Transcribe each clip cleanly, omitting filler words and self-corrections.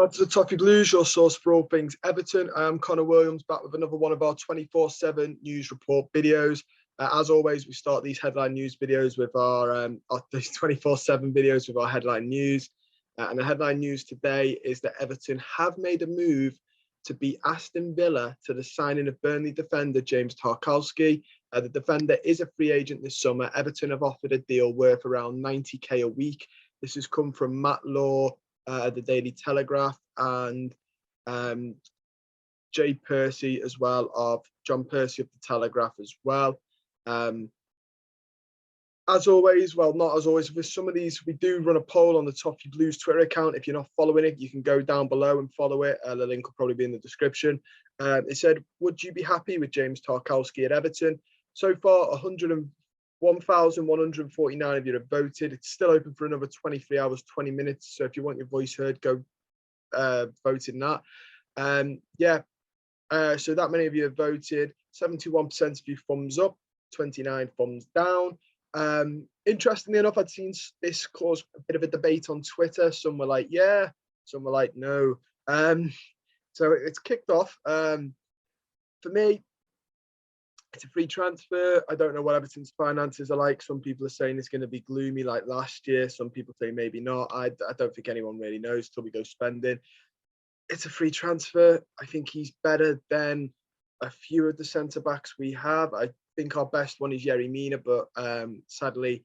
Welcome to the Toffee Blues, your source for all things Everton. I am Connor Williams, back with another one of our 24/7 news report videos. As always, we start these headline news videos with our 24/7 videos with our headline news. And the headline news today is that Everton have made a move to beat Aston Villa to the signing of Burnley defender James Tarkowski. The defender is a free agent this summer. Everton have offered a deal worth around 90k a week. This has come from Matt Law, the Daily Telegraph, and Jay Percy as well, of John Percy of the Telegraph as well. As always, well, not as always, with some of these, we do run a poll on the Toffee Blues Twitter account. If you're not following it, you can go down below and follow it. The link will probably be in the description. It said, would you be happy with James Tarkowski at Everton? So far, 1,149 of you have voted. It's still open for another 23 hours, 20 minutes. So if you want your voice heard, go vote in that. So that many of you have voted. 71% of you thumbs up, 29 thumbs down. Interestingly enough, I'd seen this cause a bit of a debate on Twitter. Some were like, yeah, some were like, no. So it's kicked off. For me, it's a free transfer. I don't know what Everton's finances are like. Some people are saying it's going to be gloomy like last year. Some people say maybe not. I don't think anyone really knows till we go spending. It's a free transfer. I think he's better than a few of the centre-backs we have. I think our best one is Yerry Mina, but sadly,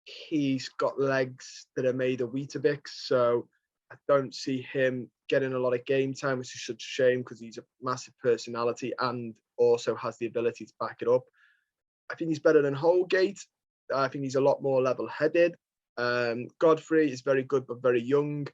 he's got legs that are made of Weetabix. So I don't see him getting a lot of game time, which is such a shame because he's a massive personality and also has the ability to back it up. I think he's better than Holgate. I think he's a lot more level-headed. Godfrey is very good, but very young.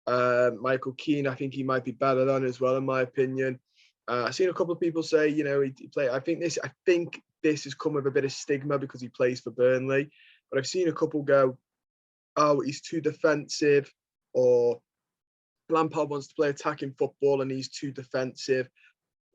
Michael Keane, I think he might be better than as well, in my opinion. I've seen a couple of people say, you know, he play. I think this has come with a bit of stigma because he plays for Burnley. But I've seen a couple go, oh, he's too defensive, or Lampard wants to play attacking football and he's too defensive.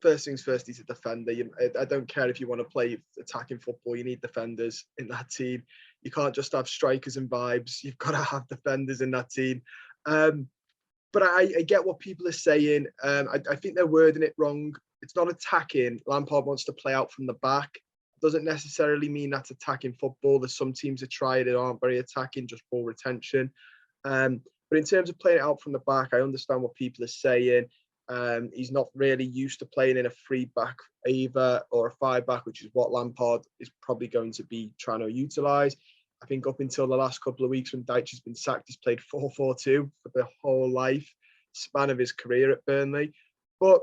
First things first, he's a defender. I don't care if you want to play attacking football. You need defenders in that team. You can't just have strikers and vibes. You've got to have defenders in that team. But I get what people are saying. I think they're wording it wrong. It's not attacking. Lampard wants to play out from the back. Doesn't necessarily mean that's attacking football. There's some teams that try it that aren't very attacking, just ball retention. But in terms of playing it out from the back, I understand what people are saying. He's not really used to playing in a 3-back either, or a 5-back, which is what Lampard is probably going to be trying to utilise. I think up until the last couple of weeks when Dyche has been sacked, he's played 4-4-2 for the whole life span of his career at Burnley. But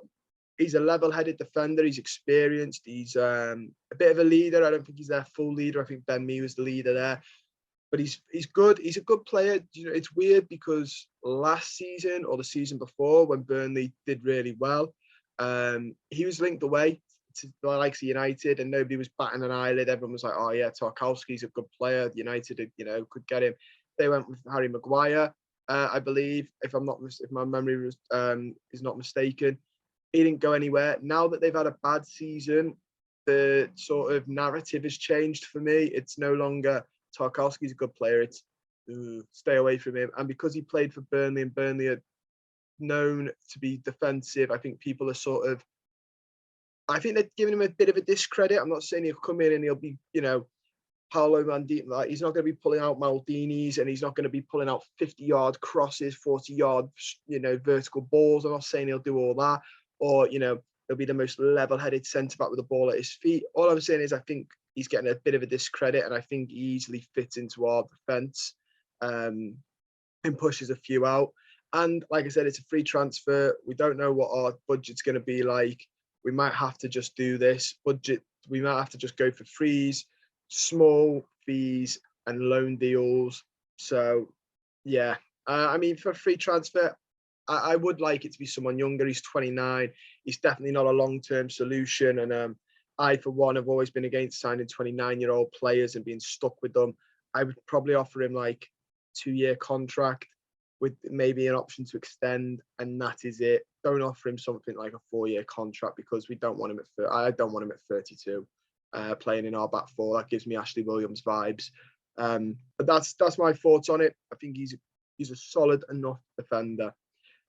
he's a level-headed defender. He's experienced. He's a bit of a leader. I don't think he's their full leader. I think Ben Mee was the leader there. But he's good. He's a good player. You know, it's weird because last season or the season before, when Burnley did really well, he was linked away to the likes of United, and nobody was batting an eyelid. Everyone was like, "Oh yeah, Tarkowski's a good player. United, you know, could get him." They went with Harry Maguire, I believe, if my memory is not mistaken. He didn't go anywhere. Now that they've had a bad season, the sort of narrative has changed for me. It's no longer Tarkowski's a good player. It's stay away from him. And because he played for Burnley and Burnley are known to be defensive, I think people are I think they're giving him a bit of a discredit. I'm not saying he'll come in and he'll be, you know, Paolo Maldini. Like, he's not going to be pulling out Maldinis, and he's not going to be pulling out 50-yard crosses, 40-yard, you know, vertical balls. I'm not saying he'll do all that, or, you know, he'll be the most level-headed centre-back with the ball at his feet. All I'm saying is I think he's getting a bit of a discredit, and I think he easily fits into our defence and pushes a few out. And like I said, it's a free transfer. We don't know what our budget's going to be like. We might have to just do this budget. We might have to just go for frees, small fees, and loan deals. So, yeah. I mean, for a free transfer, I would like it to be someone younger. He's 29. He's definitely not a long-term solution. And I, for one, have always been against signing 29-year-old players and being stuck with them. I would probably offer him like a 2-year contract with maybe an option to extend, and that is it. Don't offer him something like a 4-year contract because we don't want him at. I don't want him at 32, playing in our back four. That gives me Ashley Williams vibes. But that's my thoughts on it. I think he's a solid enough defender.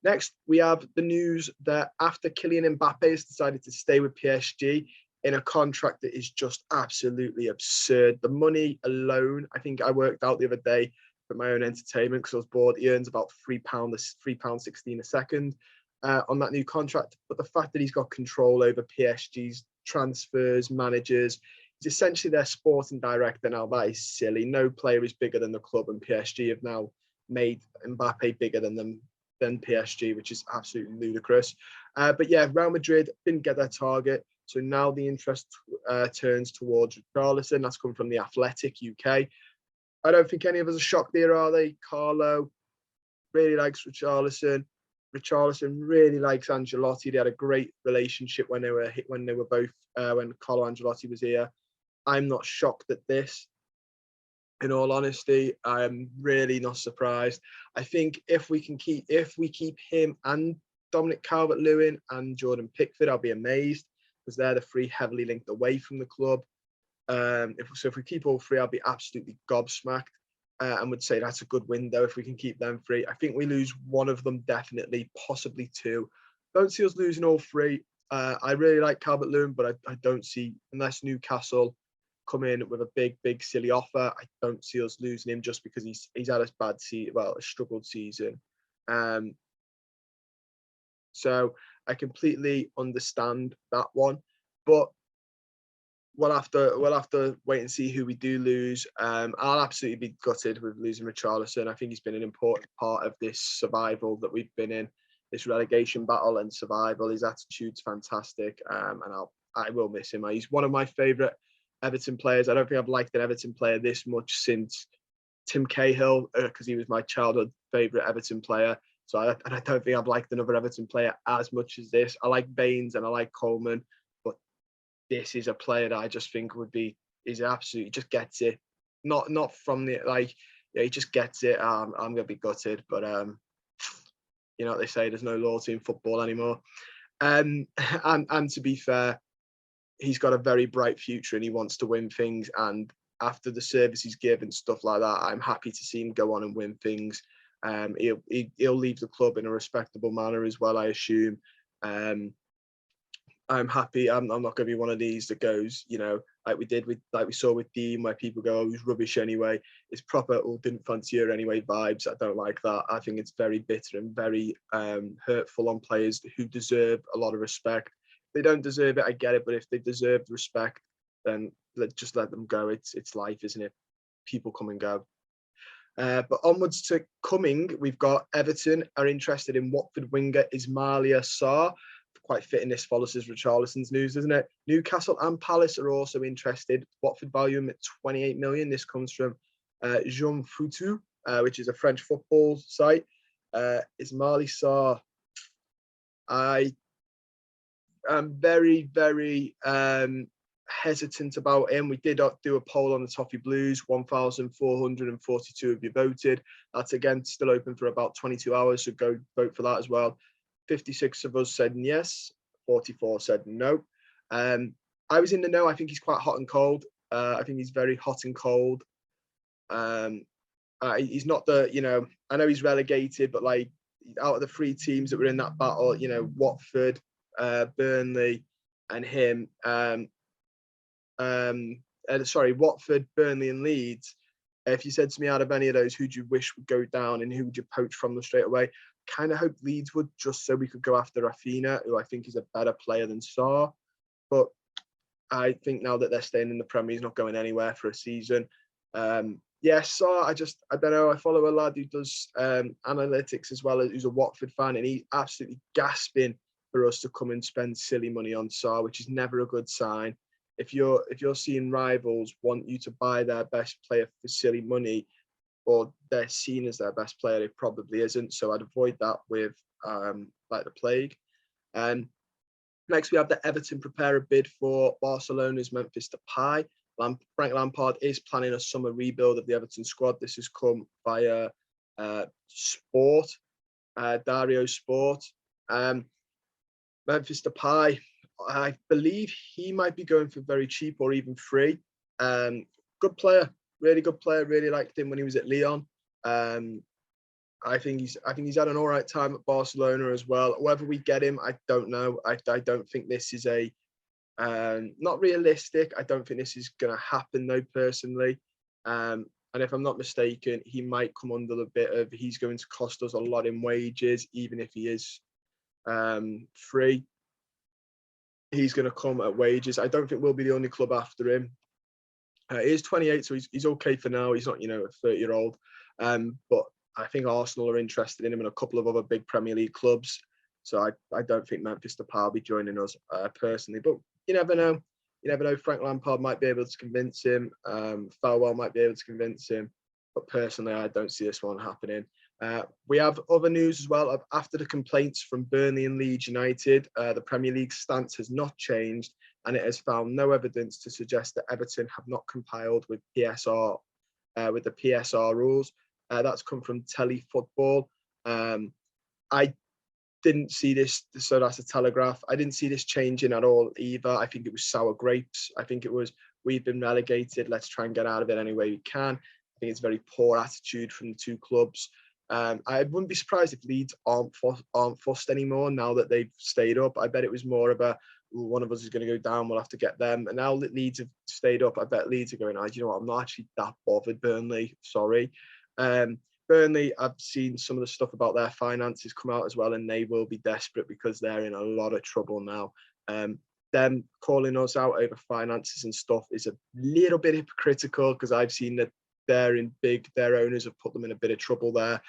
Next, we have the news that after Kylian Mbappe has decided to stay with PSG in a contract that is just absolutely absurd. The money alone, I think I worked out the other day for my own entertainment because I was bored. He earns about £3.16 a second on that new contract. But the fact that he's got control over PSG's transfers, managers, he's essentially their sporting director now. That is silly. No player is bigger than the club, and PSG have now made Mbappe bigger than them. Than PSG, which is absolutely ludicrous. But yeah, Real Madrid didn't get their target. So now the interest turns towards Richarlison. That's come from the Athletic UK. I don't think any of us are shocked here, are they? Carlo really likes Richarlison. Richarlison really likes Ancelotti. They had a great relationship when they were both when Carlo Ancelotti was here. I'm not shocked at this. In all honesty, I'm really not surprised. I think if we keep him and Dominic Calvert-Lewin and Jordan Pickford, I'll be amazed because they're the three heavily linked away from the club. If we keep all three, I'll be absolutely gobsmacked and would say that's a good window if we can keep them three. I think we lose one of them definitely, possibly two. Don't see us losing all three. I really like Calvert-Lewin, but I don't see, unless Newcastle come in with a big silly offer, I don't see us losing him just because he's had a struggled season. So I completely understand that one, but we'll have to wait and see who we do lose. I'll absolutely be gutted with losing Richarlison. I think he's been an important part of this survival that we've been in, this relegation battle and survival. His attitude's fantastic, and I will miss him. He's one of my favourite Everton players. I don't think I've liked an Everton player this much since Tim Cahill, because he was my childhood favourite Everton player. So I don't think I've liked another Everton player as much as this. I like Baines and I like Coleman, but this is a player that I just think is absolutely just gets it. Not from the he just gets it. I'm gonna be gutted, but you know what they say, there's no loyalty in football anymore. And to be fair, he's got a very bright future and he wants to win things. And after the service he's given, stuff like that, I'm happy to see him go on and win things. He'll leave the club in a respectable manner as well, I assume. I'm happy. I'm not going to be one of these that goes, like we saw with Dean, where people go, "Oh, he's rubbish anyway." It's proper, "Oh, didn't fancy her anyway" vibes. I don't like that. I think it's very bitter and very hurtful on players who deserve a lot of respect. If they don't deserve it, I get it, but if they deserve respect, then just let them go. It's life, isn't it? People come and go. But onwards to coming, we've got Everton are interested in Watford winger Ismaila Sarr. Quite fitting this follows Richarlison's news, isn't it? Newcastle and Palace are also interested. Watford value him at 28 million. This comes from Jean Foutu, which is a French football site. Ismaila Sarr, I am very, very hesitant about him. We did do a poll on the Toffee Blues. 1,442 of you voted. That's again still open for about 22 hours, so go vote for that as well. 56 of us said yes, 44 said no. I was in the know. I think he's quite hot and cold. I think he's very hot and cold. He's not the, I know he's relegated, but like out of the three teams that were in that battle, Watford, Burnley, and him. Watford, Burnley, and Leeds. If you said to me out of any of those, who do you wish would go down and who would you poach from them straight away? Kind of hope Leeds would, just so we could go after Rafinha, who I think is a better player than Sarr. But I think now that they're staying in the Premier, he's not going anywhere for a season. Sarr, I don't know. I follow a lad who does analytics as well, who's a Watford fan, and he's absolutely gasping for us to come and spend silly money on Sarr, which is never a good sign. If you're seeing rivals want you to buy their best player for silly money, or they're seen as their best player, it probably isn't. So I'd avoid that with like the plague. Next, we have the Everton prepare a bid for Barcelona's Memphis Depay. Frank Lampard is planning a summer rebuild of the Everton squad. This has come via Dario Sport. Memphis Depay, I believe he might be going for very cheap or even free. Good player, really good player. Really liked him when he was at Lyon. I think he's had an all right time at Barcelona as well. Whether we get him, I don't know. I don't think this is a not realistic. I don't think this is going to happen though, personally. And if I'm not mistaken, he might come under the bit of he's going to cost us a lot in wages, even if he is free. He's going to come at wages. I don't think we'll be the only club after him. He is 28, so he's okay for now. He's not, a 30-year-old. But I think Arsenal are interested in him and a couple of other big Premier League clubs. So I don't think Memphis Depay will be joining us personally. But you never know. You never know. Frank Lampard might be able to convince him. Farewell might be able to convince him. But personally, I don't see this one happening. We have other news as well. After the complaints from Burnley and Leeds United, the Premier League stance has not changed, and it has found no evidence to suggest that Everton have not complied with the PSR rules. That's come from Telly Football. I didn't see this, so that's a Telegraph. I didn't see this changing at all either. I think it was sour grapes. I think it was, we've been relegated, let's try and get out of it any way we can. I think it's a very poor attitude from the two clubs. I wouldn't be surprised if Leeds aren't fussed anymore now that they've stayed up. I bet it was more of a, one of us is going to go down, we'll have to get them. And now that Leeds have stayed up, I bet Leeds are going, you know what, I'm not actually that bothered, Burnley, sorry. Burnley, I've seen some of the stuff about their finances come out as well, and they will be desperate because they're in a lot of trouble now. Them calling us out over finances and stuff is a little bit hypocritical, because I've seen that their owners have put them in a bit of trouble there.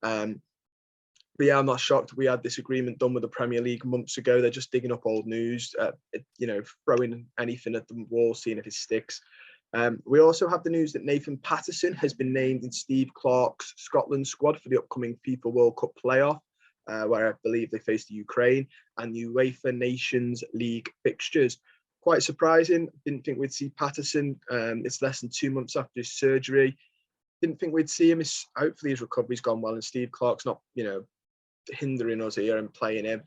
But yeah, I'm not shocked. We had this agreement done with the Premier League months ago. They're just digging up old news, throwing anything at the wall, seeing if it sticks. We also have the news that Nathan Patterson has been named in Steve Clarke's Scotland squad for the upcoming FIFA World Cup playoff, where I believe they face the Ukraine, and the UEFA Nations League fixtures. Quite surprising. Didn't think we'd see Patterson. It's less than 2 months after his surgery. Didn't think we'd see him. Hopefully his recovery's gone well, and Steve Clarke's not, hindering us here and playing him.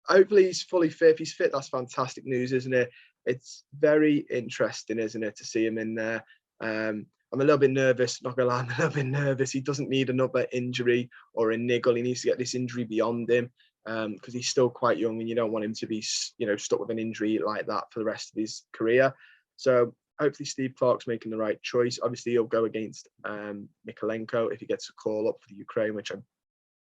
Hopefully he's fully fit. If he's fit, that's fantastic news, isn't it? It's very interesting, isn't it, to see him in there. I'm a little bit nervous, not gonna lie, I'm a little bit nervous. He doesn't need another injury or a niggle. He needs to get this injury beyond him, because he's still quite young, and you don't want him to be, stuck with an injury like that for the rest of his career. So hopefully Steve Clarke's making the right choice. Obviously, he'll go against Mykolenko if he gets a call up for the Ukraine, which I'm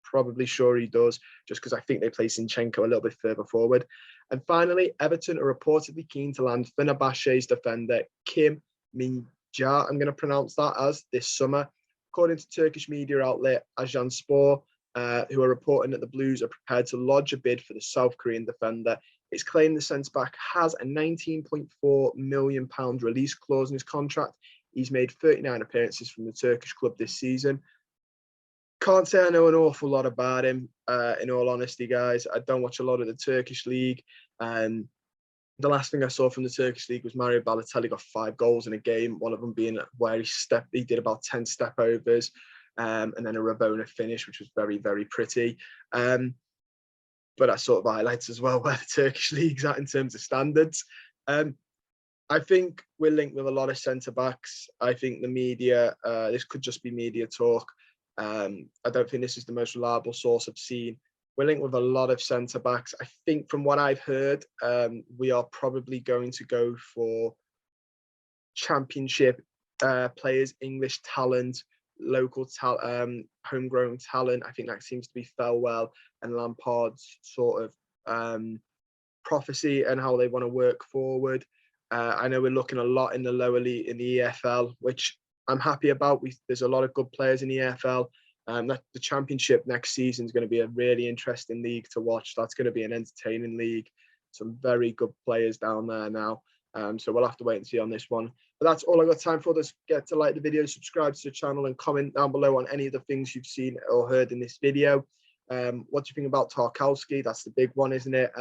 probably sure he does, just because I think they play Zinchenko a little bit further forward. And finally, Everton are reportedly keen to land Fenerbahce's defender Kim Min-ja, I'm going to pronounce that as, this summer. According to Turkish media outlet Ajanspor, who are reporting that the Blues are prepared to lodge a bid for the South Korean defender. It's claimed the centre-back has a £19.4 million release clause in his contract. He's made 39 appearances from the Turkish club this season. Can't say I know an awful lot about him, in all honesty, guys. I don't watch a lot of the Turkish league. The last thing I saw from the Turkish league was Mario Balotelli got 5 goals in a game, one of them being where he did about 10 step overs, and then a Rabona finish, which was very, very pretty. But that sort of highlights as well where the Turkish league's at in terms of standards. I think we're linked with a lot of centre-backs. I think the media, this could just be media talk. I don't think this is the most reliable source I've seen. We're linked with a lot of centre-backs. I think from what I've heard, we are probably going to go for championship players, English talent, local talent, homegrown talent. I think that seems to be Felwell and Lampard's sort of prophecy and how they want to work forward. I know we're looking a lot in the lower league, in the EFL, which I'm happy about. There's a lot of good players in the EFL. The championship next season is going to be a really interesting league to watch. That's going to be an entertaining league. Some very good players down there now. So we'll have to wait and see on this one. But that's all I've got time for. Just get to like the video, subscribe to the channel, and comment down below on any of the things you've seen or heard in this video. What do you think about Tarkowski? That's the big one, isn't it?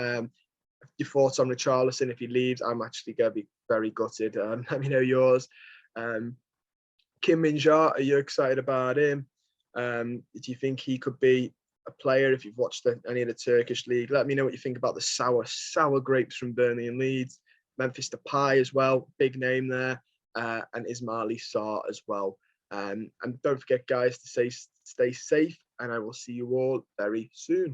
Your thoughts on Richarlison if he leaves? I'm actually going to be very gutted. Let me know yours. Kim Min-ja, are you excited about him? Do you think he could be a player if you've watched any of the Turkish league? Let me know what you think about the sour grapes from Burnley and Leeds. Memphis Depay as well, big name there, and Ismaila Sarr as well. And don't forget, guys, to stay safe, and I will see you all very soon.